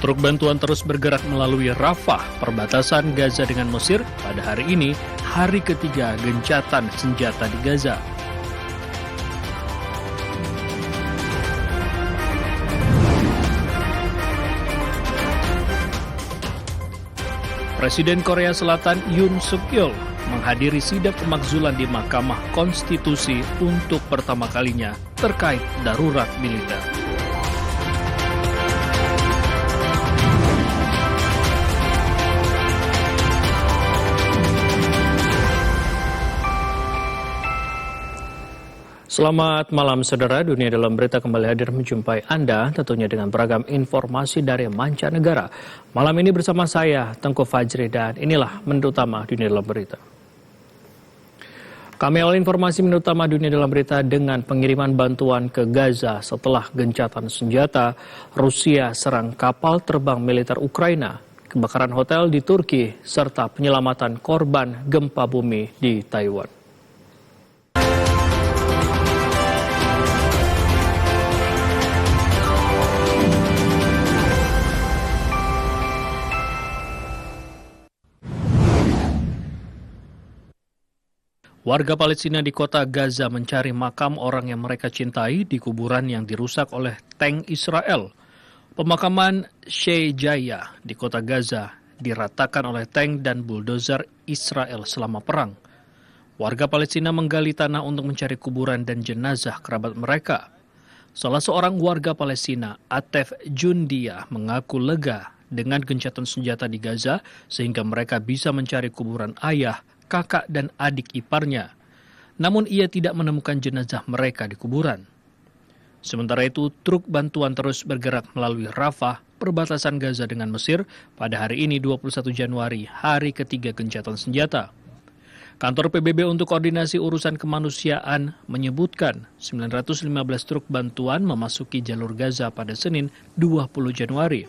Truk bantuan terus bergerak melalui Rafah, perbatasan Gaza dengan Mesir, pada hari ini, hari ketiga gencatan senjata di Gaza. Presiden Korea Selatan Yoon Suk Yeol menghadiri sidang pemakzulan di Mahkamah Konstitusi untuk pertama kalinya terkait darurat militer. Selamat malam saudara, Dunia Dalam Berita kembali hadir menjumpai Anda tentunya dengan beragam informasi dari mancanegara. Malam ini bersama saya, Tengku Fajri, dan inilah menu utama Dunia Dalam Berita. Kami awal informasi menu utama Dunia Dalam Berita dengan pengiriman bantuan ke Gaza setelah gencatan senjata, Rusia serang kapal terbang militer Ukraina, kebakaran hotel di Turki, serta penyelamatan korban gempa bumi di Taiwan. Warga Palestina di kota Gaza mencari makam orang yang mereka cintai di kuburan yang dirusak oleh tank Israel. Pemakaman Sheijaya di kota Gaza diratakan oleh tank dan bulldozer Israel selama perang. Warga Palestina menggali tanah untuk mencari kuburan dan jenazah kerabat mereka. Salah seorang warga Palestina, Atef Jundia, mengaku lega dengan gencatan senjata di Gaza sehingga mereka bisa mencari kuburan ayah, kakak dan adik iparnya. Namun ia tidak menemukan jenazah mereka di kuburan. Sementara itu, truk bantuan terus bergerak melalui Rafah, perbatasan Gaza dengan Mesir, pada hari ini 21 Januari, hari ketiga gencatan senjata. Kantor PBB untuk Koordinasi Urusan Kemanusiaan menyebutkan 915 truk bantuan memasuki jalur Gaza pada Senin 20 Januari.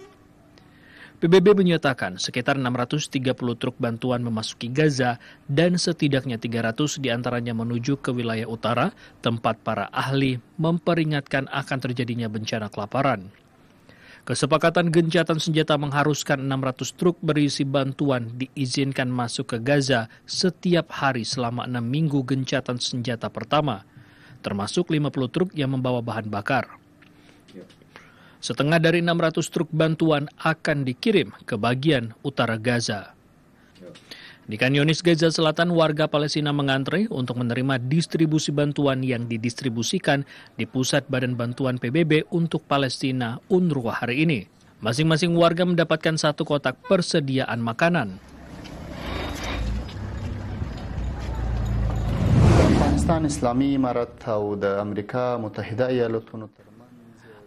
PBB menyatakan sekitar 630 truk bantuan memasuki Gaza dan setidaknya 300 diantaranya menuju ke wilayah utara, tempat para ahli memperingatkan akan terjadinya bencana kelaparan. Kesepakatan gencatan senjata mengharuskan 600 truk berisi bantuan diizinkan masuk ke Gaza setiap hari selama 6 minggu gencatan senjata pertama, termasuk 50 truk yang membawa bahan bakar. Setengah dari 600 truk bantuan akan dikirim ke bagian utara Gaza. Di Khan Yunis, Gaza Selatan, warga Palestina mengantre untuk menerima distribusi bantuan yang didistribusikan di Pusat Badan Bantuan PBB untuk Palestina UNRWA hari ini. Masing-masing warga mendapatkan satu kotak persediaan makanan. Afghanistan Islami Imarat atau Amerika Muttahida Iyalatun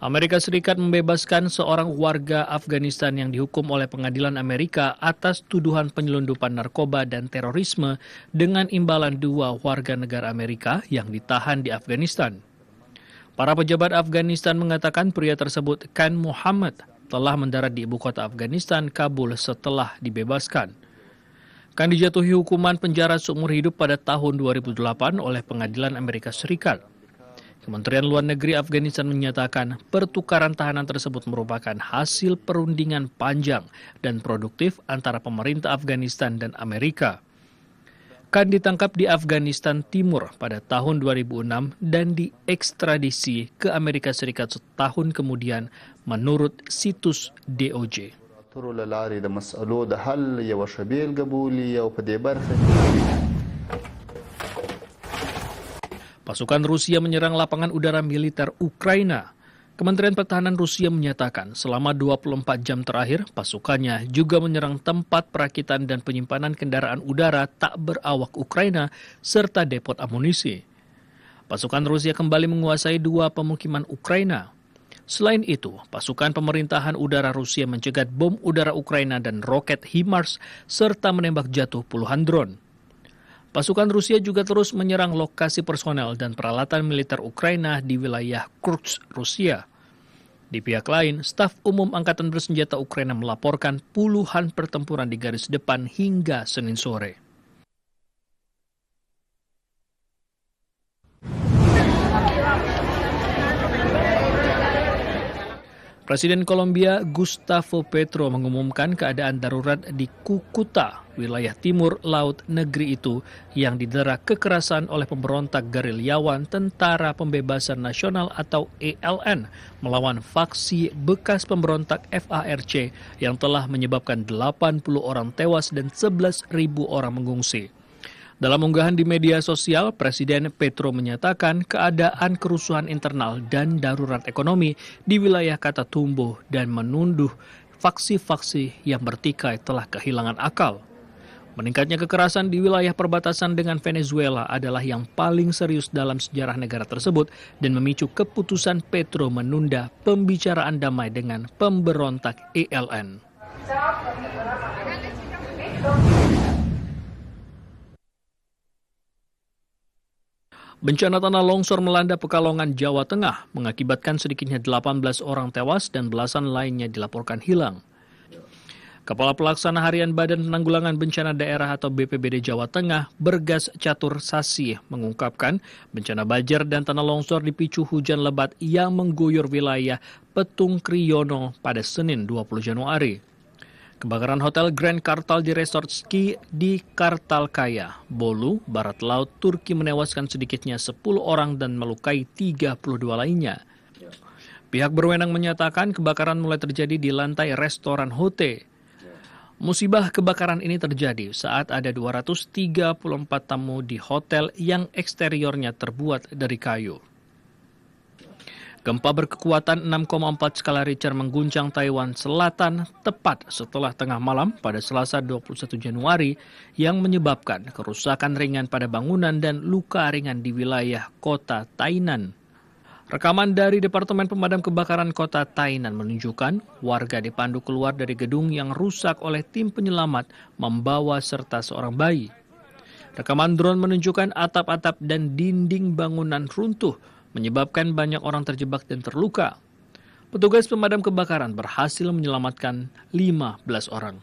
Amerika Serikat membebaskan seorang warga Afghanistan yang dihukum oleh pengadilan Amerika atas tuduhan penyelundupan narkoba dan terorisme dengan imbalan 2 warga negara Amerika yang ditahan di Afghanistan. Para pejabat Afghanistan mengatakan pria tersebut, Khan Muhammad, telah mendarat di ibu kota Afghanistan, Kabul, setelah dibebaskan. Khan dijatuhi hukuman penjara seumur hidup pada tahun 2008 oleh pengadilan Amerika Serikat. Kementerian Luar Negeri Afghanistan menyatakan pertukaran tahanan tersebut merupakan hasil perundingan panjang dan produktif antara pemerintah Afghanistan dan Amerika. Khan ditangkap di Afghanistan Timur pada tahun 2006 dan diekstradisi ke Amerika Serikat setahun kemudian menurut situs DOJ. Pasukan Rusia menyerang lapangan udara militer Ukraina. Kementerian Pertahanan Rusia menyatakan selama 24 jam terakhir, pasukannya juga menyerang tempat perakitan dan penyimpanan kendaraan udara tak berawak Ukraina serta depot amunisi. Pasukan Rusia kembali menguasai 2 pemukiman Ukraina. Selain itu, pasukan pemerintahan udara Rusia mencegat bom udara Ukraina dan roket HIMARS serta menembak jatuh puluhan drone. Pasukan Rusia juga terus menyerang lokasi personel dan peralatan militer Ukraina di wilayah Kursk, Rusia. Di pihak lain, staf umum Angkatan Bersenjata Ukraina melaporkan puluhan pertempuran di garis depan hingga Senin sore. Presiden Kolombia Gustavo Petro mengumumkan keadaan darurat di Cucuta, wilayah timur laut negeri itu yang didera kekerasan oleh pemberontak gerilyawan Tentara Pembebasan Nasional atau ELN melawan faksi bekas pemberontak FARC yang telah menyebabkan 80 orang tewas dan 11.000 orang mengungsi. Dalam unggahan di media sosial, Presiden Petro menyatakan keadaan kerusuhan internal dan darurat ekonomi di wilayah Catatumbo dan menunduh faksi-faksi yang bertikai telah kehilangan akal. Meningkatnya kekerasan di wilayah perbatasan dengan Venezuela adalah yang paling serius dalam sejarah negara tersebut dan memicu keputusan Petro menunda pembicaraan damai dengan pemberontak ELN. Bencana tanah longsor melanda Pekalongan, Jawa Tengah, mengakibatkan sedikitnya 18 orang tewas dan belasan lainnya dilaporkan hilang. Kepala Pelaksana Harian Badan Penanggulangan Bencana Daerah atau BPBD Jawa Tengah, Bergas Catur Sasi, mengungkapkan bencana banjir dan tanah longsor dipicu hujan lebat yang mengguyur wilayah Petung Kriyono pada Senin 20 Januari. Kebakaran Hotel Grand Kartal di Resort Ski di Kartalkaya, Bolu, Barat Laut, Turki menewaskan sedikitnya 10 orang dan melukai 32 lainnya. Pihak berwenang menyatakan kebakaran mulai terjadi di lantai restoran Hote. Musibah kebakaran ini terjadi saat ada 234 tamu di hotel yang eksteriornya terbuat dari kayu. Gempa berkekuatan 6,4 skala Richter mengguncang Taiwan Selatan tepat setelah tengah malam pada Selasa 21 Januari yang menyebabkan kerusakan ringan pada bangunan dan luka ringan di wilayah kota Tainan. Rekaman dari Departemen Pemadam Kebakaran Kota Tainan menunjukkan warga dipandu keluar dari gedung yang rusak oleh tim penyelamat membawa serta seorang bayi. Rekaman drone menunjukkan atap-atap dan dinding bangunan runtuh, menyebabkan banyak orang terjebak dan terluka. Petugas pemadam kebakaran berhasil menyelamatkan 15 orang.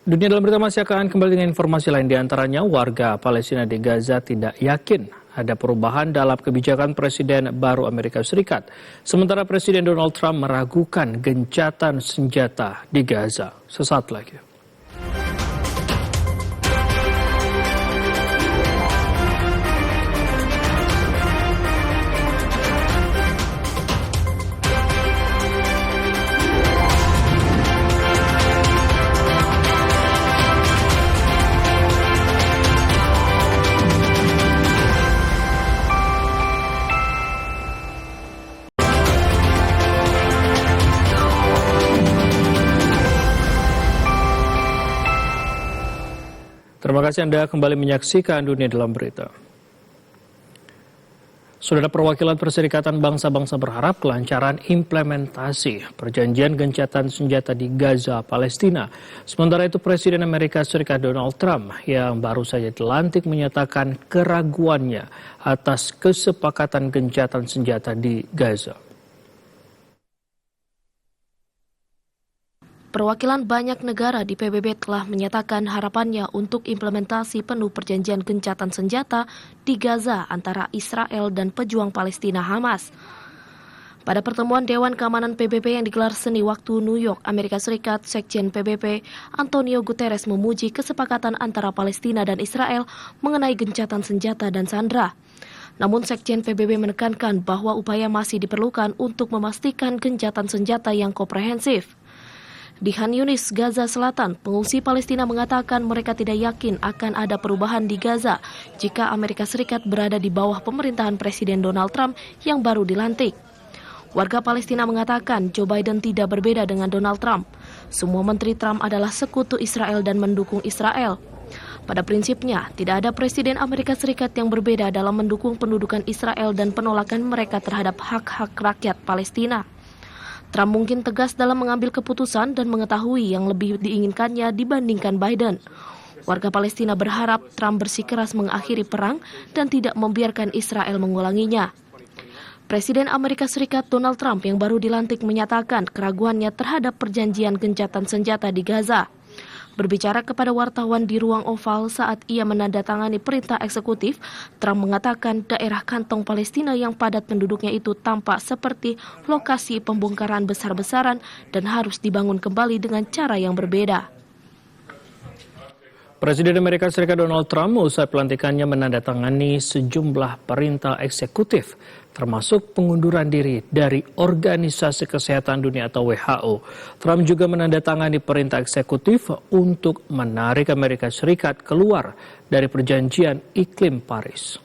Dunia Dalam Berita masih akan kembali dengan informasi lain, diantaranya warga Palestina di Gaza tidak yakin ada perubahan dalam kebijakan Presiden baru Amerika Serikat. Sementara Presiden Donald Trump meragukan gencatan senjata di Gaza. Sesaat lagi. Terima kasih Anda kembali menyaksikan Dunia Dalam Berita. Saudara, perwakilan Perserikatan Bangsa-Bangsa berharap kelancaran implementasi perjanjian gencatan senjata di Gaza, Palestina. Sementara itu Presiden Amerika Serikat Donald Trump yang baru saja dilantik menyatakan keraguannya atas kesepakatan gencatan senjata di Gaza. Perwakilan banyak negara di PBB telah menyatakan harapannya untuk implementasi penuh perjanjian gencatan senjata di Gaza antara Israel dan pejuang Palestina Hamas. Pada pertemuan Dewan Keamanan PBB yang digelar Senin waktu New York, Amerika Serikat, Sekjen PBB Antonio Guterres memuji kesepakatan antara Palestina dan Israel mengenai gencatan senjata dan sandera. Namun Sekjen PBB menekankan bahwa upaya masih diperlukan untuk memastikan gencatan senjata yang komprehensif. Di Khan Yunis, Gaza Selatan, pengungsi Palestina mengatakan mereka tidak yakin akan ada perubahan di Gaza jika Amerika Serikat berada di bawah pemerintahan Presiden Donald Trump yang baru dilantik. Warga Palestina mengatakan Joe Biden tidak berbeda dengan Donald Trump. Semua menteri Trump adalah sekutu Israel dan mendukung Israel. Pada prinsipnya, tidak ada Presiden Amerika Serikat yang berbeda dalam mendukung pendudukan Israel dan penolakan mereka terhadap hak-hak rakyat Palestina. Trump mungkin tegas dalam mengambil keputusan dan mengetahui yang lebih diinginkannya dibandingkan Biden. Warga Palestina berharap Trump bersikeras mengakhiri perang dan tidak membiarkan Israel mengulanginya. Presiden Amerika Serikat Donald Trump yang baru dilantik menyatakan keraguannya terhadap perjanjian gencatan senjata di Gaza. Berbicara kepada wartawan di ruang oval saat ia menandatangani perintah eksekutif, Trump mengatakan daerah kantong Palestina yang padat penduduknya itu tampak seperti lokasi pembongkaran besar-besaran dan harus dibangun kembali dengan cara yang berbeda. Presiden Amerika Serikat Donald Trump usai pelantikannya menandatangani sejumlah perintah eksekutif, termasuk pengunduran diri dari Organisasi Kesehatan Dunia atau WHO. Trump juga menandatangani perintah eksekutif untuk menarik Amerika Serikat keluar dari Perjanjian Iklim Paris.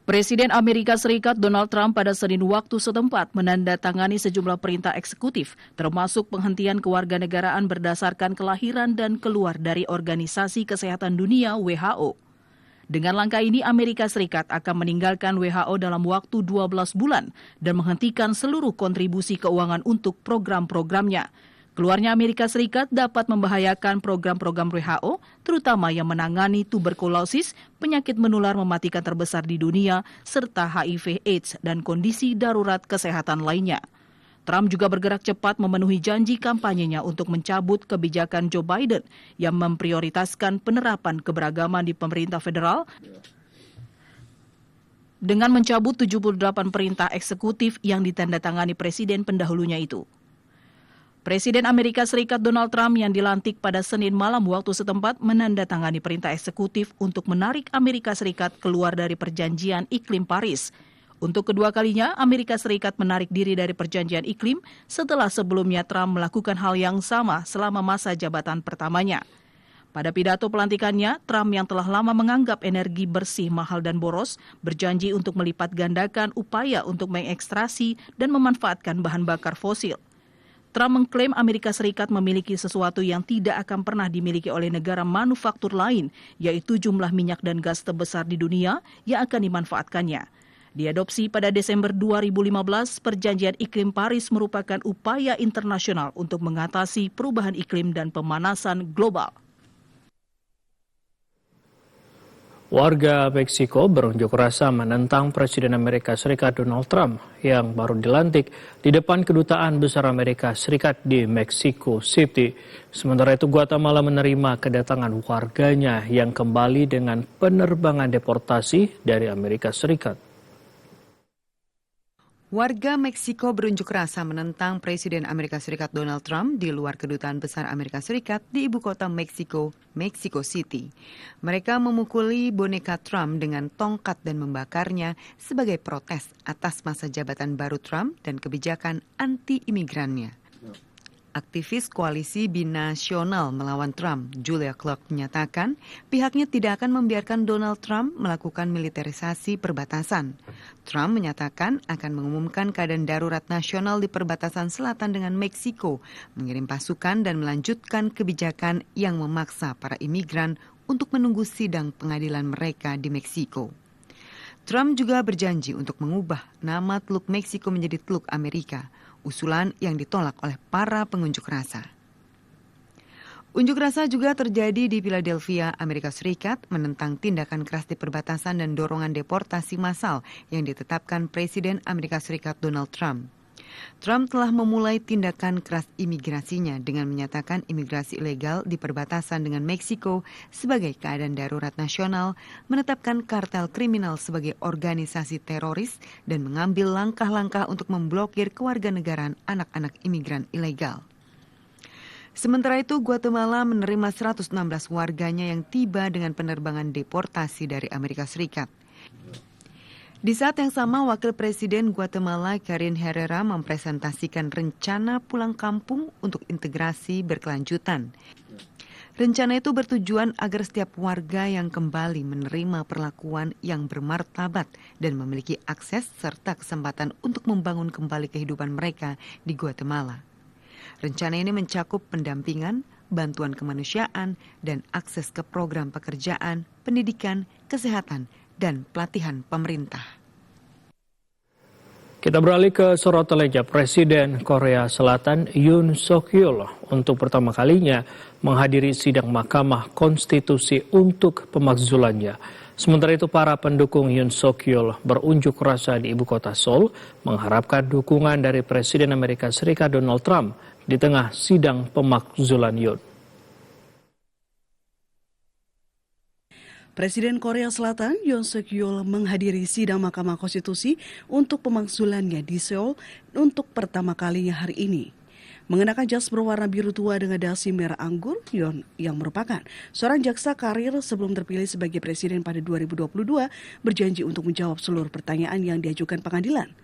Presiden Amerika Serikat Donald Trump pada Senin waktu setempat menandatangani sejumlah perintah eksekutif, termasuk penghentian kewarganegaraan berdasarkan kelahiran dan keluar dari Organisasi Kesehatan Dunia WHO. Dengan langkah ini, Amerika Serikat akan meninggalkan WHO dalam waktu 12 bulan dan menghentikan seluruh kontribusi keuangan untuk program-programnya. Keluarnya Amerika Serikat dapat membahayakan program-program WHO, terutama yang menangani tuberkulosis, penyakit menular mematikan terbesar di dunia, serta HIV/AIDS dan kondisi darurat kesehatan lainnya. Trump juga bergerak cepat memenuhi janji kampanyenya untuk mencabut kebijakan Joe Biden yang memprioritaskan penerapan keberagaman di pemerintah federal dengan mencabut 78 perintah eksekutif yang ditandatangani presiden pendahulunya itu. Presiden Amerika Serikat Donald Trump yang dilantik pada Senin malam waktu setempat menandatangani perintah eksekutif untuk menarik Amerika Serikat keluar dari Perjanjian Iklim Paris. Untuk kedua kalinya, Amerika Serikat menarik diri dari Perjanjian Iklim setelah sebelumnya Trump melakukan hal yang sama selama masa jabatan pertamanya. Pada pidato pelantikannya, Trump yang telah lama menganggap energi bersih mahal dan boros, berjanji untuk melipat gandakan upaya untuk mengekstrasi dan memanfaatkan bahan bakar fosil. Trump mengklaim Amerika Serikat memiliki sesuatu yang tidak akan pernah dimiliki oleh negara manufaktur lain, yaitu jumlah minyak dan gas terbesar di dunia yang akan dimanfaatkannya. Diadopsi pada Desember 2015, Perjanjian Iklim Paris merupakan upaya internasional untuk mengatasi perubahan iklim dan pemanasan global. Warga Meksiko berunjuk rasa menentang Presiden Amerika Serikat Donald Trump yang baru dilantik di depan Kedutaan Besar Amerika Serikat di Mexico City. Sementara itu, Guatemala menerima kedatangan warganya yang kembali dengan penerbangan deportasi dari Amerika Serikat. Warga Meksiko berunjuk rasa menentang Presiden Amerika Serikat Donald Trump di luar Kedutaan Besar Amerika Serikat di ibu kota Meksiko, Mexico City. Mereka memukuli boneka Trump dengan tongkat dan membakarnya sebagai protes atas masa jabatan baru Trump dan kebijakan anti-imigrannya. Aktivis koalisi binasional melawan Trump, Julia Clark, menyatakan pihaknya tidak akan membiarkan Donald Trump melakukan militerisasi perbatasan. Trump menyatakan akan mengumumkan keadaan darurat nasional di perbatasan selatan dengan Meksiko, mengirim pasukan dan melanjutkan kebijakan yang memaksa para imigran untuk menunggu sidang pengadilan mereka di Meksiko. Trump juga berjanji untuk mengubah nama Teluk Meksiko menjadi Teluk Amerika, usulan yang ditolak oleh para pengunjuk rasa. Unjuk rasa juga terjadi di Philadelphia, Amerika Serikat, menentang tindakan keras di perbatasan dan dorongan deportasi massal yang ditetapkan Presiden Amerika Serikat Donald Trump. Trump telah memulai tindakan keras imigrasinya dengan menyatakan imigrasi ilegal di perbatasan dengan Meksiko sebagai keadaan darurat nasional, menetapkan kartel kriminal sebagai organisasi teroris, dan mengambil langkah-langkah untuk memblokir kewarganegaraan anak-anak imigran ilegal. Sementara itu, Guatemala menerima 116 warganya yang tiba dengan penerbangan deportasi dari Amerika Serikat. Di saat yang sama, Wakil Presiden Guatemala Karin Herrera mempresentasikan rencana pulang kampung untuk integrasi berkelanjutan. Rencana itu bertujuan agar setiap warga yang kembali menerima perlakuan yang bermartabat dan memiliki akses serta kesempatan untuk membangun kembali kehidupan mereka di Guatemala. Rencana ini mencakup pendampingan, bantuan kemanusiaan, dan akses ke program pekerjaan, pendidikan, kesehatan, dan pelatihan pemerintah. Kita beralih ke sorotan lainnya. Presiden Korea Selatan Yoon Suk Yeol untuk pertama kalinya menghadiri sidang Mahkamah Konstitusi untuk pemakzulannya. Sementara itu, para pendukung Yoon Suk Yeol berunjuk rasa di ibu kota Seoul mengharapkan dukungan dari Presiden Amerika Serikat Donald Trump di tengah sidang pemakzulan Yoon. Presiden Korea Selatan Yoon Suk Yeol menghadiri sidang Mahkamah Konstitusi untuk pemakzulannya di Seoul untuk pertama kalinya hari ini. Mengenakan jas berwarna biru tua dengan dasi merah anggur, Yoon yang merupakan seorang jaksa karir sebelum terpilih sebagai presiden pada 2022 berjanji untuk menjawab seluruh pertanyaan yang diajukan pengadilan.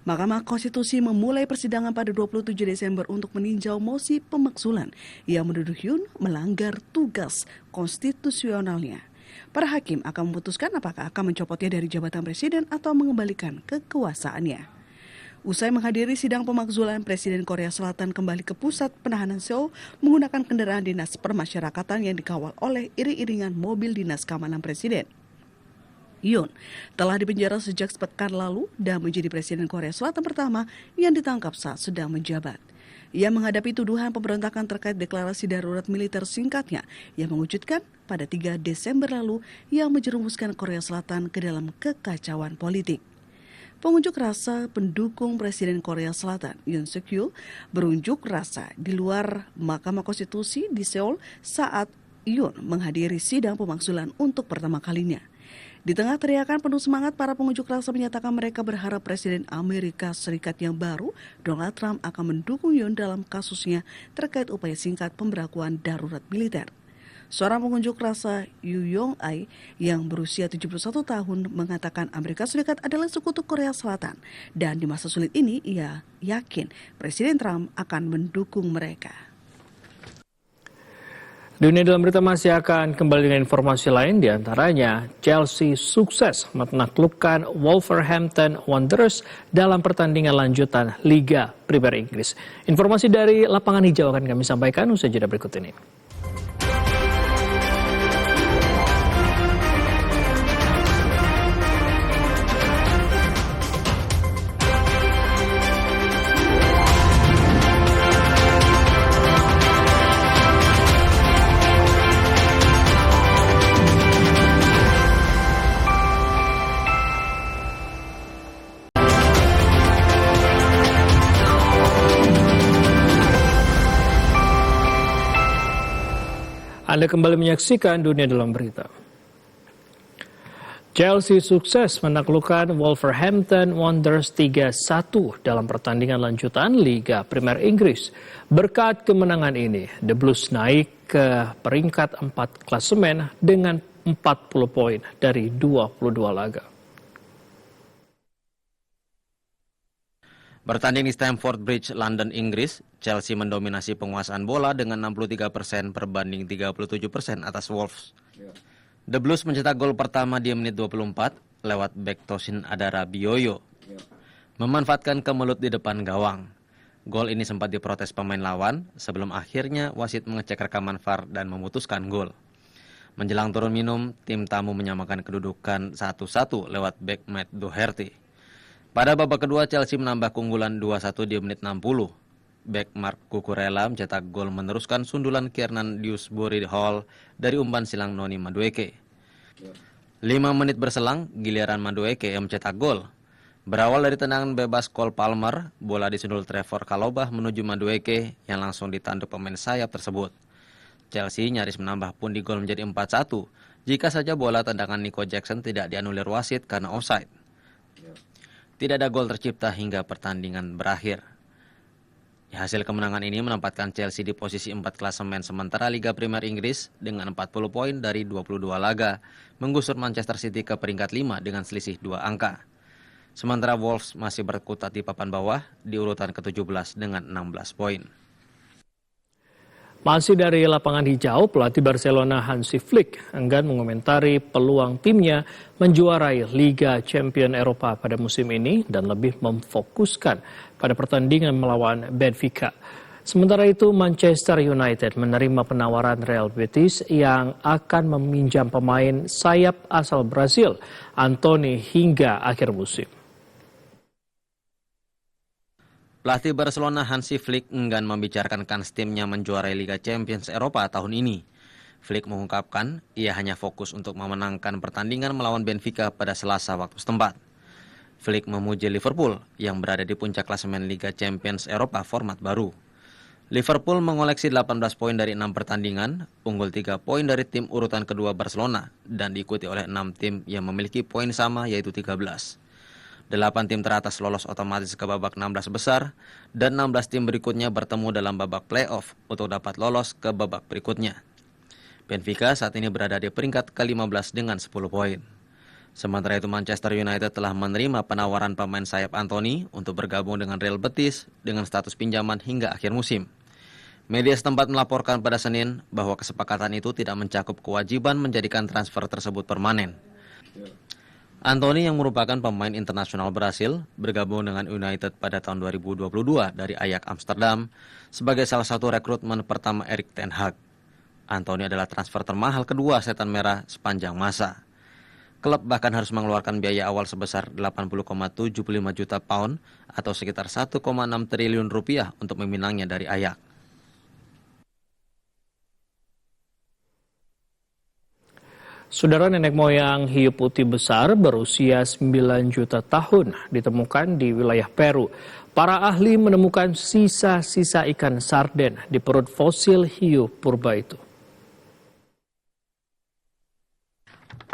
Mahkamah Konstitusi memulai persidangan pada 27 Desember untuk meninjau mosi pemakzulan yang menuduh Yoon melanggar tugas konstitusionalnya. Para hakim akan memutuskan apakah akan mencopotnya dari jabatan presiden atau mengembalikan kekuasaannya. Usai menghadiri sidang pemakzulan, Presiden Korea Selatan kembali ke pusat penahanan Seoul menggunakan kendaraan dinas permasyarakatan yang dikawal oleh iring-iringan mobil dinas keamanan presiden. Yoon telah dipenjara sejak sepekan lalu dan menjadi Presiden Korea Selatan pertama yang ditangkap saat sedang menjabat. Ia menghadapi tuduhan pemberontakan terkait deklarasi darurat militer singkatnya yang mewujudkan pada 3 Desember lalu yang menjerumuskan Korea Selatan ke dalam kekacauan politik. Pengunjuk rasa pendukung Presiden Korea Selatan Yoon Suk Yeol berunjuk rasa di luar Mahkamah Konstitusi di Seoul saat Yoon menghadiri sidang pemakzulan untuk pertama kalinya. Di tengah teriakan penuh semangat, para pengunjuk rasa menyatakan mereka berharap Presiden Amerika Serikat yang baru, Donald Trump, akan mendukung Yoon dalam kasusnya terkait upaya singkat pemberlakuan darurat militer. Seorang pengunjuk rasa Yu Yong-ai yang berusia 71 tahun mengatakan Amerika Serikat adalah sekutu Korea Selatan dan di masa sulit ini ia yakin Presiden Trump akan mendukung mereka. Dunia Dalam Berita masih akan kembali dengan informasi lain, diantaranya Chelsea sukses menaklukkan Wolverhampton Wanderers dalam pertandingan lanjutan Liga Premier Inggris. Informasi dari lapangan hijau akan kami sampaikan usai jeda berikut ini. Anda kembali menyaksikan Dunia Dalam Berita. Chelsea sukses menaklukkan Wolverhampton Wanderers 3-1 dalam pertandingan lanjutan Liga Premier Inggris. Berkat kemenangan ini, The Blues naik ke peringkat 4 klasemen dengan 40 poin dari 22 laga. Bertanding di Stamford Bridge, London, Inggris, Chelsea mendominasi penguasaan bola dengan 63% perbanding 37% atas Wolves. The Blues mencetak gol pertama di menit 24 lewat bek Tosin Adarabioyo. Memanfaatkan kemelut di depan gawang. Gol ini sempat diprotes pemain lawan sebelum akhirnya wasit mengecek rekaman VAR dan memutuskan gol. Menjelang turun minum, tim tamu menyamakan kedudukan 1-1 lewat bek Matt Doherty. Pada babak kedua, Chelsea menambah keunggulan 2-1 di menit 60. Bek Mark Cucurella mencetak gol meneruskan sundulan Kiernan Dewsbury Hall dari umpan silang Noni Madueke. 5 menit berselang, giliran Madueke yang mencetak gol. Berawal dari tendangan bebas Cole Palmer, bola disundul Trevor Chalobah menuju Madueke yang langsung ditanduk pemain sayap tersebut. Chelsea nyaris menambah pundi gol menjadi 4-1 jika saja bola tendangan Nico Jackson tidak dianulir wasit karena offside. Tidak ada gol tercipta hingga pertandingan berakhir. Hasil kemenangan ini menempatkan Chelsea di posisi 4 klasemen sementara Liga Premier Inggris dengan 40 poin dari 22 laga, menggusur Manchester City ke peringkat 5 dengan selisih 2 angka. Sementara Wolves masih berkutat di papan bawah di urutan ke-17 dengan 16 poin. Masih dari lapangan hijau, pelatih Barcelona Hansi Flick enggan mengomentari peluang timnya menjuarai Liga Champions Eropa pada musim ini dan lebih memfokuskan pada pertandingan melawan Benfica. Sementara itu, Manchester United menerima penawaran Real Betis yang akan meminjam pemain sayap asal Brasil, Antony, hingga akhir musim. Pelatih Barcelona Hansi Flick enggan membicarakan kans timnya menjuarai Liga Champions Eropa tahun ini. Flick mengungkapkan ia hanya fokus untuk memenangkan pertandingan melawan Benfica pada Selasa waktu setempat. Flick memuji Liverpool yang berada di puncak klasemen Liga Champions Eropa format baru. Liverpool mengoleksi 18 poin dari 6 pertandingan, unggul 3 poin dari tim urutan kedua Barcelona, dan diikuti oleh 6 tim yang memiliki poin sama yaitu 13. 8 tim teratas lolos otomatis ke babak 16 besar, dan 16 tim berikutnya bertemu dalam babak playoff untuk dapat lolos ke babak berikutnya. Benfica saat ini berada di peringkat ke-15 dengan 10 poin. Sementara itu Manchester United telah menerima penawaran pemain sayap Anthony untuk bergabung dengan Real Betis dengan status pinjaman hingga akhir musim. Media setempat melaporkan pada Senin bahwa kesepakatan itu tidak mencakup kewajiban menjadikan transfer tersebut permanen. Anthony yang merupakan pemain internasional Brasil bergabung dengan United pada tahun 2022 dari Ajax Amsterdam sebagai salah satu rekrutmen pertama Erik ten Hag. Anthony adalah transfer termahal kedua Setan Merah sepanjang masa. Klub bahkan harus mengeluarkan biaya awal sebesar 80,75 juta pound atau sekitar 1,6 triliun rupiah untuk meminangnya dari Ajax. Saudara, nenek moyang hiu putih besar berusia 9 juta tahun ditemukan di wilayah Peru. Para ahli menemukan sisa-sisa ikan sarden di perut fosil hiu purba itu.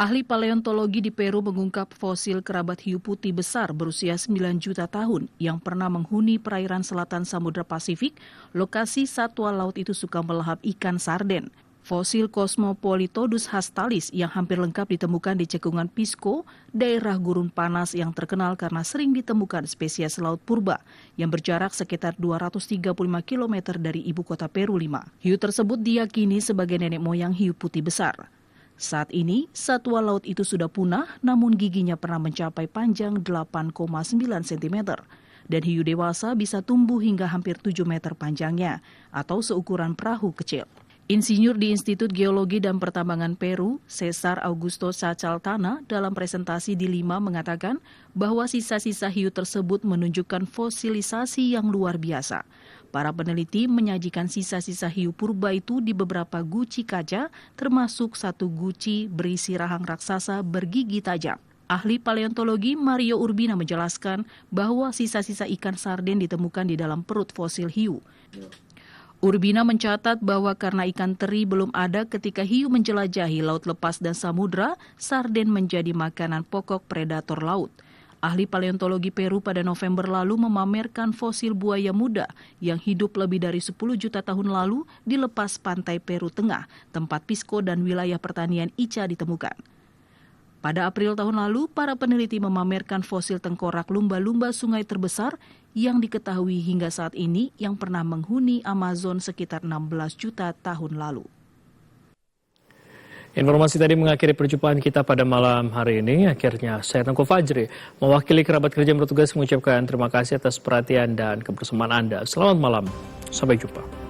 Ahli paleontologi di Peru mengungkap fosil kerabat hiu putih besar berusia 9 juta tahun yang pernah menghuni perairan selatan Samudra Pasifik. Lokasi satwa laut itu suka melahap ikan sarden. Fosil Cosmopolitodus hastalis yang hampir lengkap ditemukan di cekungan Pisco, daerah gurun panas yang terkenal karena sering ditemukan spesies laut purba yang berjarak sekitar 235 km dari ibu kota Peru Lima. Hiu tersebut diyakini sebagai nenek moyang hiu putih besar. Saat ini, satwa laut itu sudah punah, namun giginya pernah mencapai panjang 8,9 cm. Dan hiu dewasa bisa tumbuh hingga hampir 7 meter panjangnya, atau seukuran perahu kecil. Insinyur di Institut Geologi dan Pertambangan Peru, Cesar Augusto Sacaltana, dalam presentasi di Lima mengatakan bahwa sisa-sisa hiu tersebut menunjukkan fosilisasi yang luar biasa. Para peneliti menyajikan sisa-sisa hiu purba itu di beberapa guci kaca, termasuk satu guci berisi rahang raksasa bergigi tajam. Ahli paleontologi Mario Urbina menjelaskan bahwa sisa-sisa ikan sarden ditemukan di dalam perut fosil hiu. Urbina mencatat bahwa karena ikan teri belum ada ketika hiu menjelajahi laut lepas dan samudra, sarden menjadi makanan pokok predator laut. Ahli paleontologi Peru pada November lalu memamerkan fosil buaya muda yang hidup lebih dari 10 juta tahun lalu di lepas pantai Peru Tengah, tempat Pisco dan wilayah pertanian Ica ditemukan. Pada April tahun lalu, para peneliti memamerkan fosil tengkorak lumba-lumba sungai terbesar yang diketahui hingga saat ini yang pernah menghuni Amazon sekitar 16 juta tahun lalu. Informasi tadi mengakhiri perjumpaan kita pada malam hari ini. Akhirnya saya Tengku Fajri mewakili kerabat kerja yang bertugas mengucapkan terima kasih atas perhatian dan kebersamaan Anda. Selamat malam, sampai jumpa.